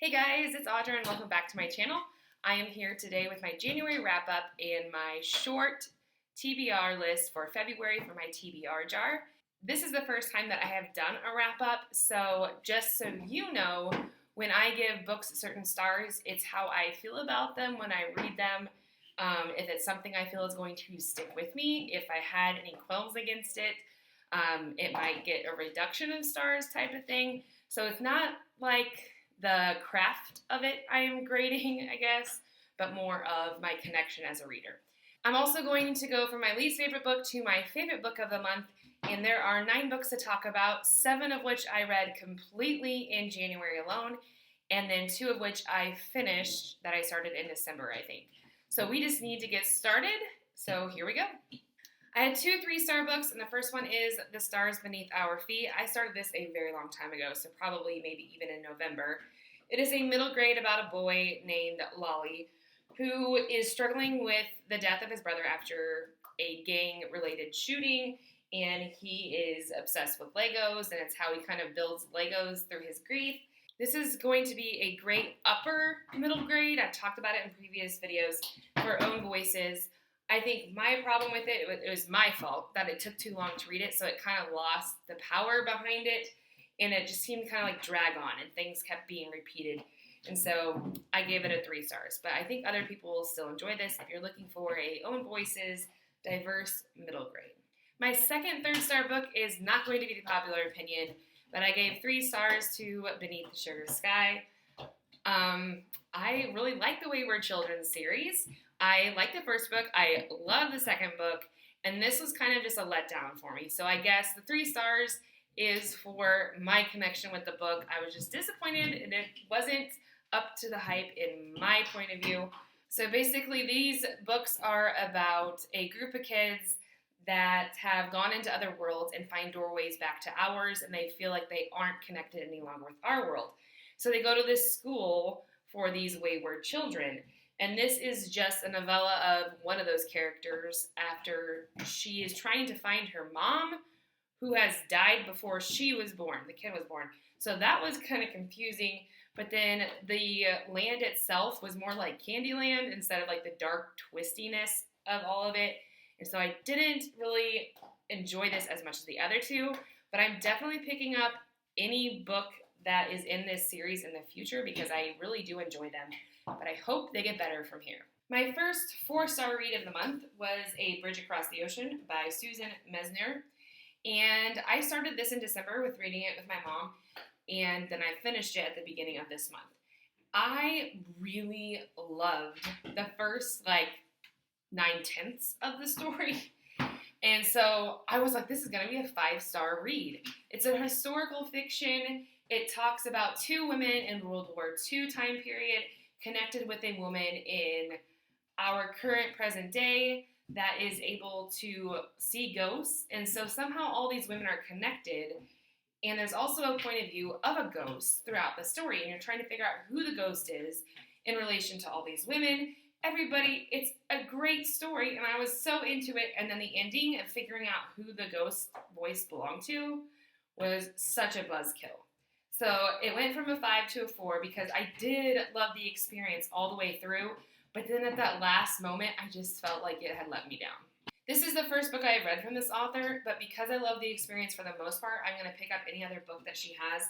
Hey guys, it's Audra and welcome back to my channel. I am here today with my January wrap-up and my short TBR list for February for my TBR jar. This is the first time that I have done a wrap-up, so just so you know, when I give books certain stars, it's how I feel about them when I read them. If it's something I feel is going to stick with me, if I had any qualms against it, it might get a reduction of stars type of thing. So it's not like the craft of it I am grading, I guess, but more of my connection as a reader. I'm also going to go from my least favorite book to my favorite book of the month, and there are 9 books to talk about, 7 of which I read completely in January alone, and then 2 of which I finished that I started in December, I think. So we just need to get started, so here we go. I had 2 3-star books, and the first one is The Stars Beneath Our Feet. I started this a very long time ago, so probably maybe even in November. It is a middle grade about a boy named Lolly who is struggling with the death of his brother after a gang-related shooting, and he is obsessed with Legos, and it's how he kind of builds Legos through his grief. This is going to be a great upper middle grade. I've talked about it in previous videos for Own Voices. I think my problem with it was my fault that it took too long to read it, so it kind of lost the power behind it, and it just seemed kind of like drag on, and things kept being repeated. And so I gave it a 3 stars. But I think other people will still enjoy this if you're looking for a Own Voices diverse middle grade. My second 3-star book is not going to be the popular opinion, but I gave 3 stars to Beneath the Sugar Sky. I really like the Wayward Children series. I like the first book. I love the second book. And this was kind of just a letdown for me. So I guess the 3 stars is for my connection with the book. I was just disappointed and it wasn't up to the hype in my point of view. So basically these books are about a group of kids that have gone into other worlds and find doorways back to ours, and they feel like they aren't connected any longer with our world. So they go to this school for these wayward children. And this is just a novella of one of those characters after she is trying to find her mom, who has died before she was born, the kid was born. So that was kind of confusing, but then the land itself was more like Candyland instead of like the dark twistiness of all of it. And so I didn't really enjoy this as much as the other 2, but I'm definitely picking up any book that is in this series in the future because I really do enjoy them, but I hope they get better from here. My first 4-star read of the month was A Bridge Across the Ocean by Susan Mesner. And I started this in December with reading it with my mom, and then I finished it at the beginning of this month. I really loved the first, 9/10 of the story. And so I was like, this is going to be a 5-star read. It's a historical fiction. It talks about 2 women in World War II time period connected with a woman in our current present day that is able to see ghosts, and so somehow all these women are connected, and there's also a point of view of a ghost throughout the story, and you're trying to figure out who the ghost is in relation to all these women. Everybody, it's a great story, and I was so into it, and then the ending of figuring out who the ghost voice belonged to was such a buzzkill. So it went from a 5 to a 4 because I did love the experience all the way through, but then at that last moment, I just felt like it had let me down. This is the first book I have read from this author, but because I love the experience for the most part, I'm going to pick up any other book that she has.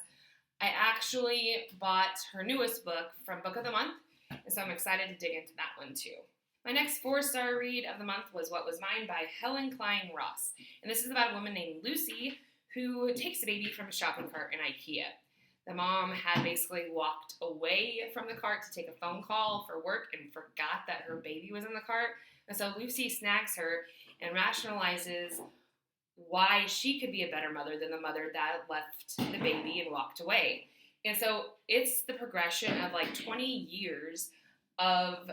I actually bought her newest book from Book of the Month, and so I'm excited to dig into that one too. My next 4-star read of the month was What Was Mine by Helen Klein Ross. And this is about a woman named Lucy who takes a baby from a shopping cart in IKEA. The mom had basically walked away from the cart to take a phone call for work and forgot that her baby was in the cart. And so Lucy snags her and rationalizes why she could be a better mother than the mother that left the baby and walked away. And so it's the progression of 20 years of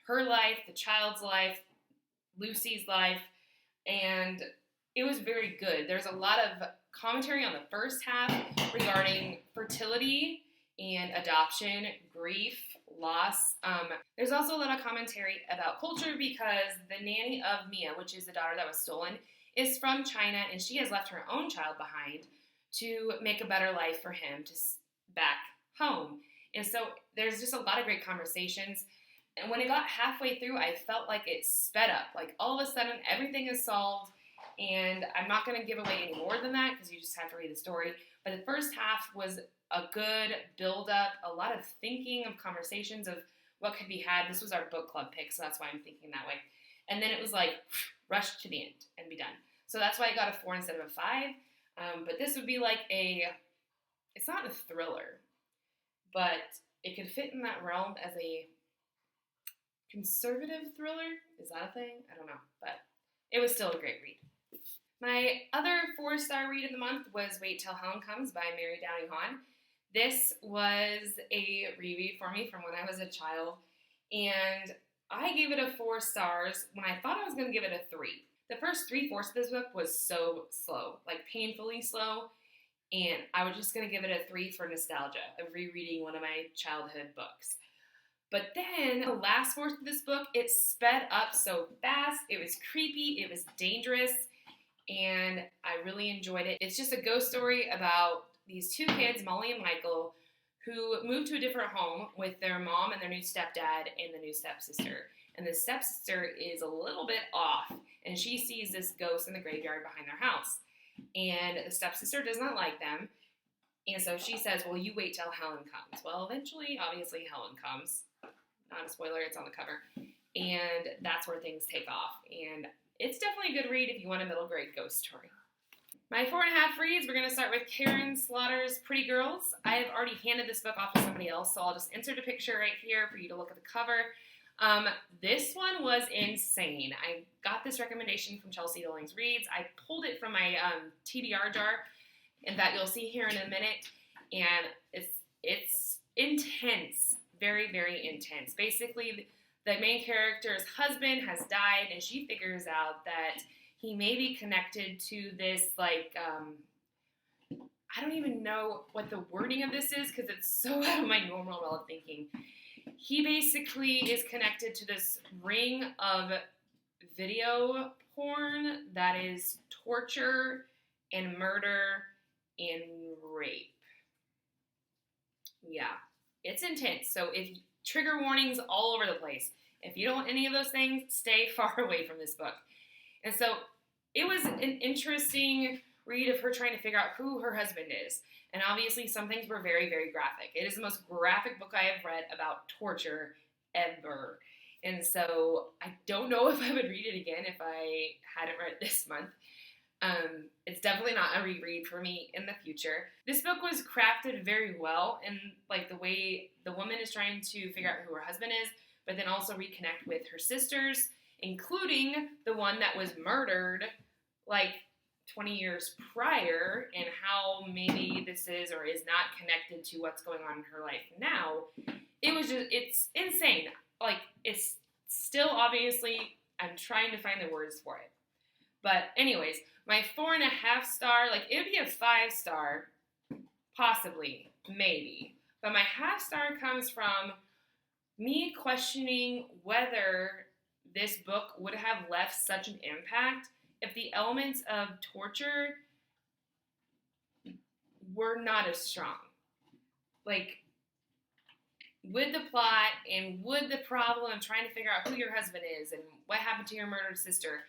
her life, the child's life, Lucy's life, and it was very good. There's a lot of commentary on the first half regarding fertility and adoption, grief, loss. There's also a lot of commentary about culture because the nanny of Mia, which is the daughter that was stolen, is from China, and she has left her own child behind to make a better life for him back home. And so there's just a lot of great conversations. And when it got halfway through, I felt like it sped up. Like all of a sudden, everything is solved. And I'm not going to give away any more than that because you just have to read the story. But the first half was a good build up, a lot of thinking of conversations of what could be had. This was our book club pick, so that's why I'm thinking that way. And then it was like, rush to the end and be done. So that's why I got a 4 instead of a 5. But this would be like it's not a thriller, but it could fit in that realm as a conservative thriller. Is that a thing? I don't know. But it was still a great read. My other 4-star read of the month was Wait Till Helen Comes by Mary Downing Hahn. This was a reread for me from when I was a child, and I gave it a 4 stars when I thought I was going to give it a 3. The first 3/4 of this book was so slow, like painfully slow, and I was just going to give it a 3 for nostalgia of rereading one of my childhood books. But then the last fourth of this book, it sped up so fast, it was creepy, it was dangerous, and I really enjoyed it. It's just a ghost story about these 2 kids, Molly and Michael, who moved to a different home with their mom and their new stepdad and the new stepsister. And the stepsister is a little bit off, and she sees this ghost in the graveyard behind their house. And the stepsister does not like them, and so she says, well, you wait till Helen comes. Well, eventually, obviously, Helen comes. Not a spoiler, it's on the cover. And that's where things take off. And it's definitely a good read if you want a middle grade ghost story. My 4.5 reads, we're going to start with Karen Slaughter's Pretty Girls. I have already handed this book off to somebody else, so I'll just insert a picture right here for you to look at the cover. This one was insane. I got this recommendation from Chelsea Billings Reads. I pulled it from my TBR jar, and that you'll see here in a minute, and it's intense, very, very intense. Basically, the main character's husband has died, and she figures out that he may be connected to this, like, I don't even know what the wording of this is because it's so out of my normal way of thinking. He basically is connected to this ring of video porn that is torture and murder and rape. Yeah, it's intense. So if trigger warnings all over the place. If you don't want any of those things, stay far away from this book. And so it was an interesting read of her trying to figure out who her husband is. And obviously some things were very, very graphic. It is the most graphic book I have read about torture ever. And so I don't know if I would read it again if I hadn't read it this month. It's definitely not a reread for me in the future. This book was crafted very well in like the way the woman is trying to figure out who her husband is, but then also reconnect with her sisters, including the one that was murdered like 20 years prior, and how maybe this is or is not connected to what's going on in her life now. It's insane. Like, it's still obviously, I'm trying to find the words for it. But anyways, my 4.5 star, like, it would be a 5 star, possibly, maybe. But my half star comes from me questioning whether this book would have left such an impact if the elements of torture were not as strong. Like, would the plot and would the problem of trying to figure out who your husband is and what happened to your murdered sister,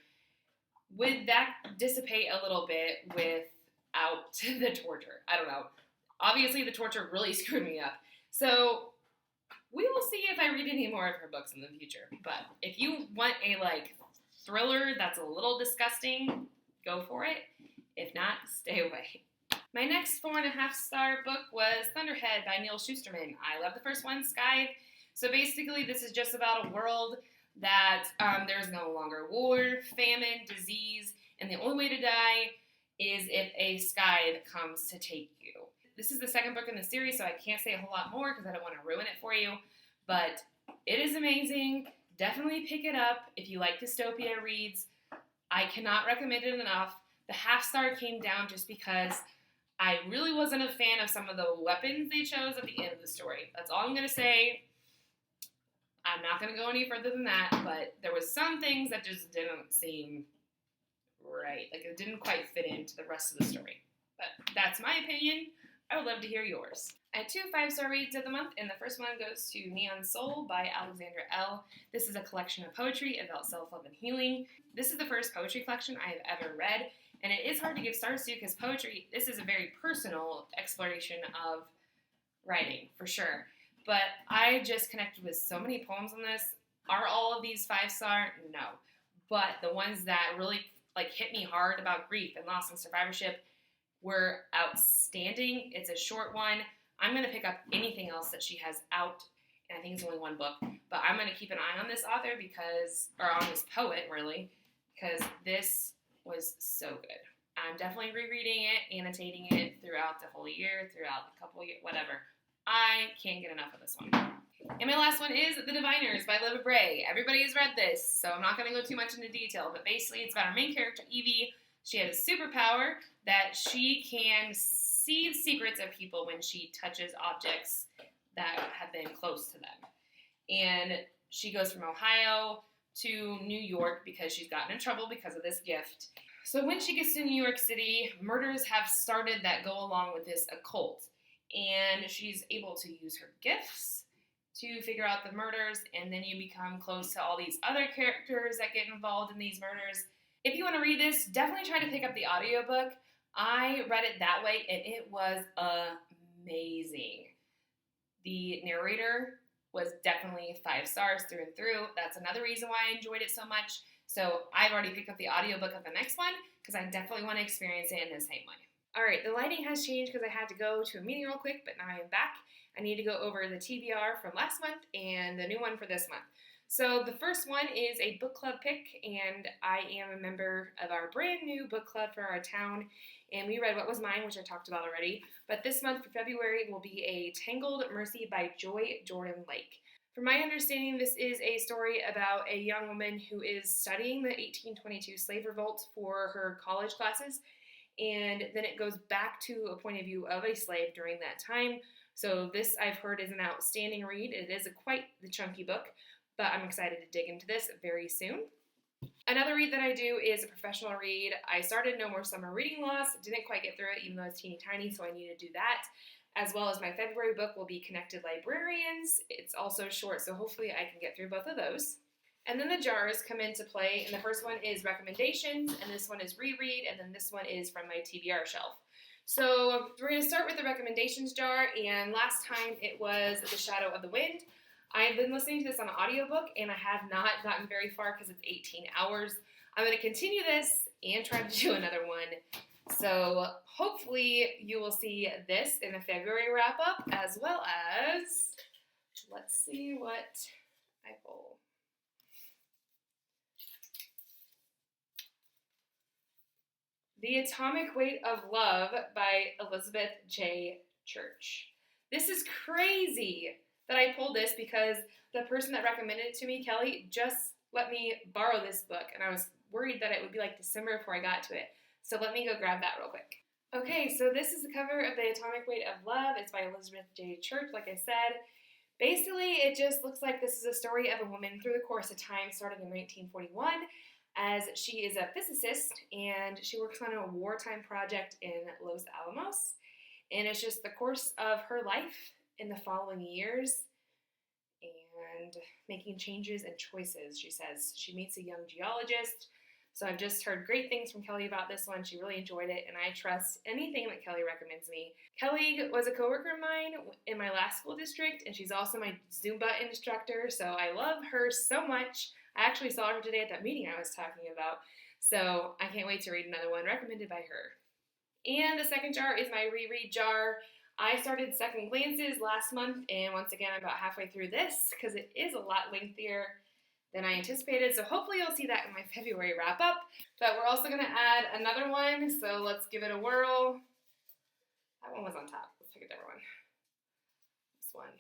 would that dissipate a little bit without the torture? I don't know. Obviously, the torture really screwed me up. So we will see if I read any more of her books in the future. But if you want a, like, thriller that's a little disgusting, go for it. If not, stay away. My next 4.5 star book was Thunderhead by Neal Shusterman. I love the first one, Scythe. So basically, this is just about a world that there's no longer war, famine, disease, and the only way to die is if a scythe comes to take you. This is the second book in the series, so I can't say a whole lot more because I don't want to ruin it for you. But it is amazing. Definitely pick it up if you like dystopia reads. I cannot recommend it enough. The half star came down just because I really wasn't a fan of some of the weapons they chose at the end of the story. That's all I'm going to say. I'm not going to go any further than that, but there was some things that just didn't seem right. Like, it didn't quite fit into the rest of the story. But that's my opinion. I would love to hear yours. I have 2 5-star reads of the month, and the first one goes to Neon Soul by Alexandra L. This is a collection of poetry about self-love and healing. This is the first poetry collection I have ever read, and it is hard to give stars to because poetry, this is a very personal exploration of writing, for sure. But I just connected with so many poems on this. Are all of these 5-star? No. But the ones that really hit me hard about grief and loss and survivorship were outstanding. It's a short one. I'm going to pick up anything else that she has out, and I think it's only one book, but I'm going to keep an eye on this author or on this poet, really, because this was so good. I'm definitely rereading it, annotating it throughout the whole year, throughout the couple years, whatever. I can't get enough of this one. And my last one is The Diviners by Liva Bray. Everybody has read this, so I'm not going to go too much into detail, but basically it's about our main character, Evie. She has a superpower that she can see the secrets of people when she touches objects that have been close to them. And she goes from Ohio to New York because she's gotten in trouble because of this gift. So when she gets to New York City, murders have started that go along with this occult. And she's able to use her gifts to figure out the murders, and then you become close to all these other characters that get involved in these murders. If you want to read this, definitely try to pick up the audiobook. I read it that way, and it was amazing. The narrator was definitely 5 stars through and through. That's another reason why I enjoyed it so much. So I've already picked up the audiobook of the next one because I definitely want to experience it in the same way. All right, the lighting has changed because I had to go to a meeting real quick, but now I am back. I need to go over the TBR from last month and the new one for this month. So the first one is a book club pick, and I am a member of our brand new book club for our town, and we read What Was Mine, which I talked about already. But this month for February will be a Tangled Mercy by Joy Jordan Lake. From my understanding, this is a story about a young woman who is studying the 1822 slave revolt for her college classes, and then it goes back to a point of view of a slave during that time. So this, I've heard, is an outstanding read. It is quite the chunky book, but I'm excited to dig into this very soon. Another read that I do is a professional read. I started No More Summer Reading Loss. Didn't quite get through it, even though it's teeny tiny, so I need to do that. As well as my February book will be Connected Librarians. It's also short, so hopefully I can get through both of those. And then the jars come into play, and the first one is recommendations, and this one is reread, and then this one is from my TBR shelf. So we're going to start with the recommendations jar, and last time it was The Shadow of the Wind. I've been listening to this on an audiobook, and I have not gotten very far because it's 18 hours. I'm going to continue this and try to do another one. So hopefully you will see this in the February wrap-up, as well as, let's see what I pull. The Atomic Weight of Love by Elizabeth J. Church. This is crazy that I pulled this because the person that recommended it to me, Kelly, just let me borrow this book, and I was worried that it would be like December before I got to it. So let me go grab that real quick. Okay, so this is the cover of The Atomic Weight of Love. It's by Elizabeth J. Church, like I said. Basically, it just looks like this is a story of a woman through the course of time, starting in 1941, as she is a physicist, and she works on a wartime project in Los Alamos. And it's just the course of her life in the following years and making changes and choices, she says. She meets a young geologist. So I've just heard great things from Kelly about this one. She really enjoyed it, and I trust anything that Kelly recommends me. Kelly was a coworker of mine in my last school district, and she's also my Zumba instructor, so I love her so much. I actually saw her today at that meeting I was talking about, so I can't wait to read another one recommended by her. And the second jar is my reread jar. I started Second Glances last month, and once again, I'm about halfway through this because it is a lot lengthier than I anticipated, so hopefully you'll see that in my February wrap-up. But we're also going to add another one, so let's give it a whirl. That one was on top. Let's pick a different one. This one.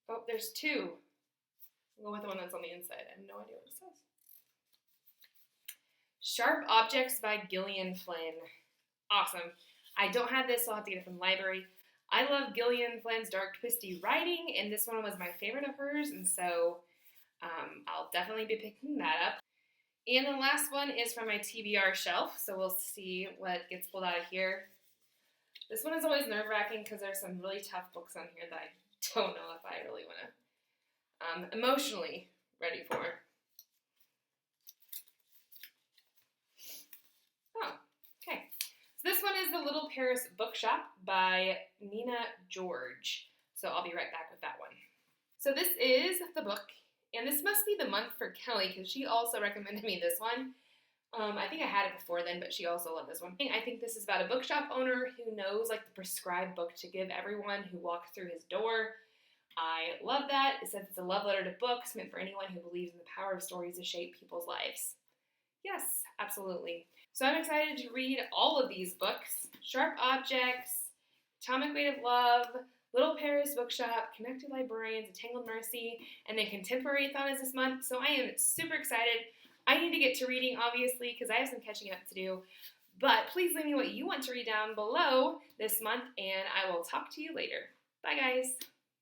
Oh, there's two. We'll go with the one that's on the inside. I have no idea what it says. Sharp Objects by Gillian Flynn. Awesome. I don't have this, so I'll have to get it from the library. I love Gillian Flynn's dark, twisty writing, and this one was my favorite of hers, and so I'll definitely be picking that up. And the last one is from my TBR shelf, so we'll see what gets pulled out of here. This one is always nerve-wracking because there's some really tough books on here that I don't know if I really want to emotionally ready for. Oh, okay. So this one is The Little Paris Bookshop by Nina George. So I'll be right back with that one. So this is the book, and this must be the month for Kelly because she also recommended me this one. I think I had it before then, but she also loved this one. I think this is about a bookshop owner who knows like the prescribed book to give everyone who walks through his door. I love that. It says it's a love letter to books meant for anyone who believes in the power of stories to shape people's lives. Yes, absolutely. So I'm excited to read all of these books. Sharp Objects, Atomic Weight of Love, Little Paris Bookshop, Connected Librarians, A Tangled Mercy, and then Contemporary-thon is this month. So I am super excited. I need to get to reading, obviously, because I have some catching up to do. But please leave me what you want to read down below this month, and I will talk to you later. Bye, guys.